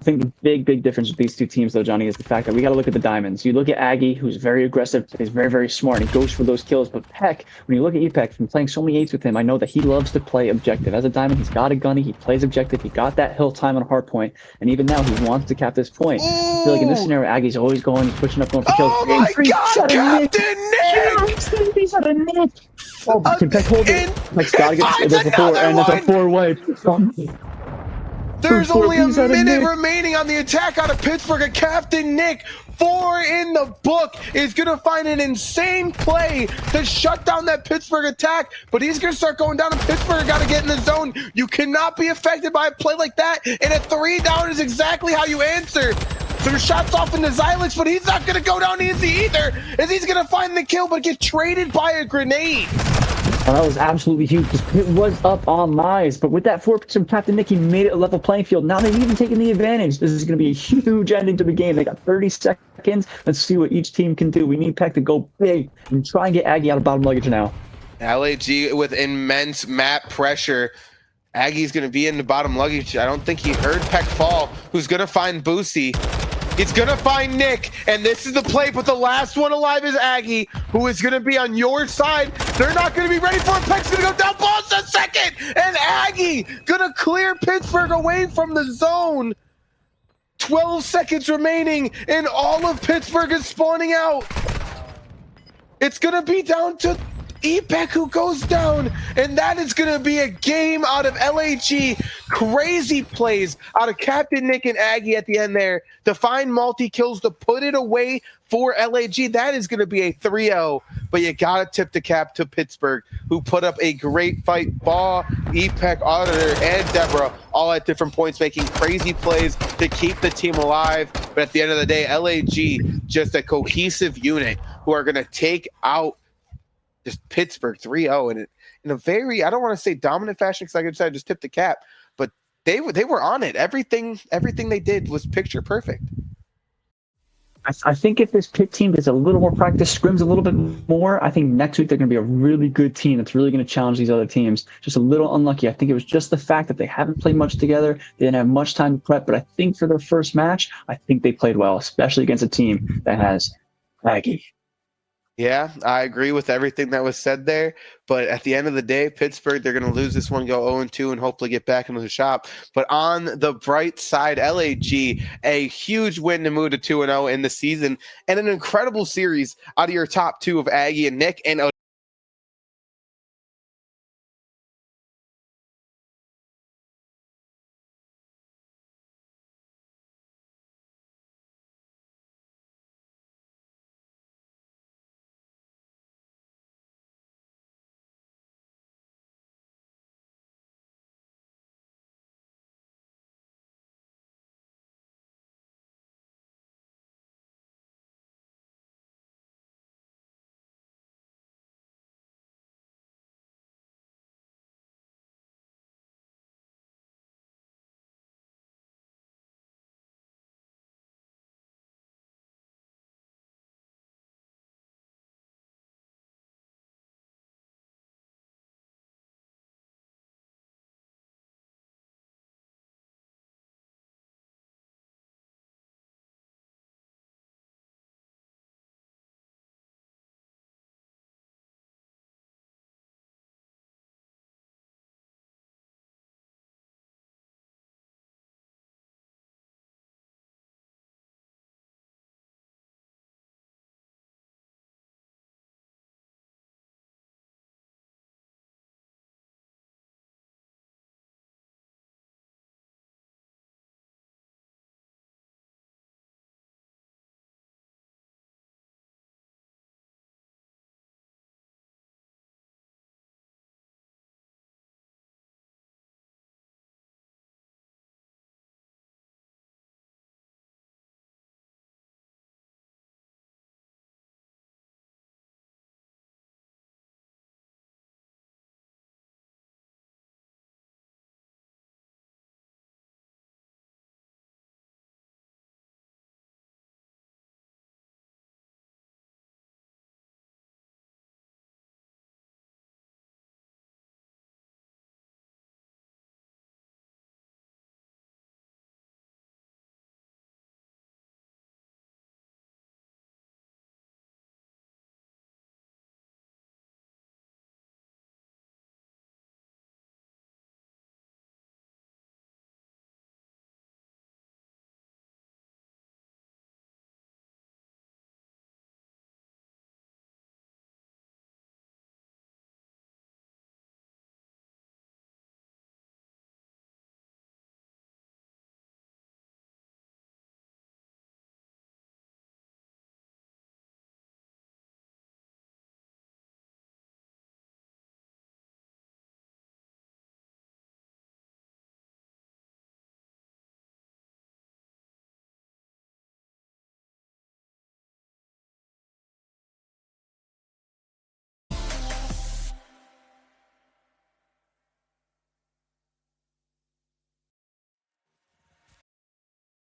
I think the big difference with these two teams, though, Johnny, is the fact that we got to look at the diamonds. You look at Aggie, who's very aggressive, he's very, very smart, and he goes for those kills. But Peck, when you look at Peck, from playing so many 8s with him, I know that he loves to play objective. As a diamond, he's got a gunny, he plays objective, he got that hill time on hard point, and even now he wants to cap this point. I feel like in this scenario, Aggie's always going, he's pushing up, going for kills. Oh my God, Captain Nick! He's at a Nick! Oh, can Peck hold it? Peck's got to get it. There's a 4, and there's a 4-way. There's only a minute remaining on the attack out of Pittsburgh, and Captain Nick, 4 in the book, is going to find an insane play to shut down that Pittsburgh attack, but he's going to start going down, and Pittsburgh got to get in the zone. You cannot be affected by a play like that, and a 3 down is exactly how you answer. So the shot's off into Xylix, but he's not going to go down easy either, as he's going to find the kill, but get traded by a grenade. Oh, that was absolutely huge. It was up on lies, but with that 4 from Captain Nick, he made it a level playing field. Now they've even taken the advantage. This is going to be a huge ending to the game. They got 30 seconds. Let's see what each team can do. We need Peck to go big and try and get Aggie out of bottom luggage now. LAG with immense map pressure. Aggie's going to be in the bottom luggage. I don't think he heard Peck fall, who's going to find Boosie. He's going to find Nick, and this is the play, but the last one alive is Aggie, who is going to be on your side. They're not going to be ready for it. Peck's going to go down, pause a second, and Aggie going to clear Pittsburgh away from the zone. 12 seconds remaining, and all of Pittsburgh is spawning out. It's going to be down to Peck who goes down, and that is going to be a game out of LAG. Crazy plays out of Captain Nick and Aggie at the end there to find multi-kills to put it away for LAG. That is going to be a 3-0, but you got to tip the cap to Pittsburgh, who put up a great fight. Baugh, Peck, Auditor, and Deborah all at different points, making crazy plays to keep the team alive. But at the end of the day, LAG, just a cohesive unit who are going to take out just Pittsburgh 3-0 in a very, I don't want to say dominant fashion because like I said, just tip the cap, but they were on it. Everything they did was picture perfect. I think if this Pitt team does a little more practice, scrims a little bit more, I think next week they're going to be a really good team that's really going to challenge these other teams. Just a little unlucky. I think it was just the fact that they haven't played much together. They didn't have much time to prep, but I think for their first match, I think they played well, especially against a team that has Aggie. Yeah, I agree with everything that was said there. But at the end of the day, Pittsburgh, they're going to lose this one, go 0-2, and hopefully get back into the shop. But on the bright side, LAG, a huge win to move to 2-0 in the season, and an incredible series out of your top 2 of Aggie and Nick, and a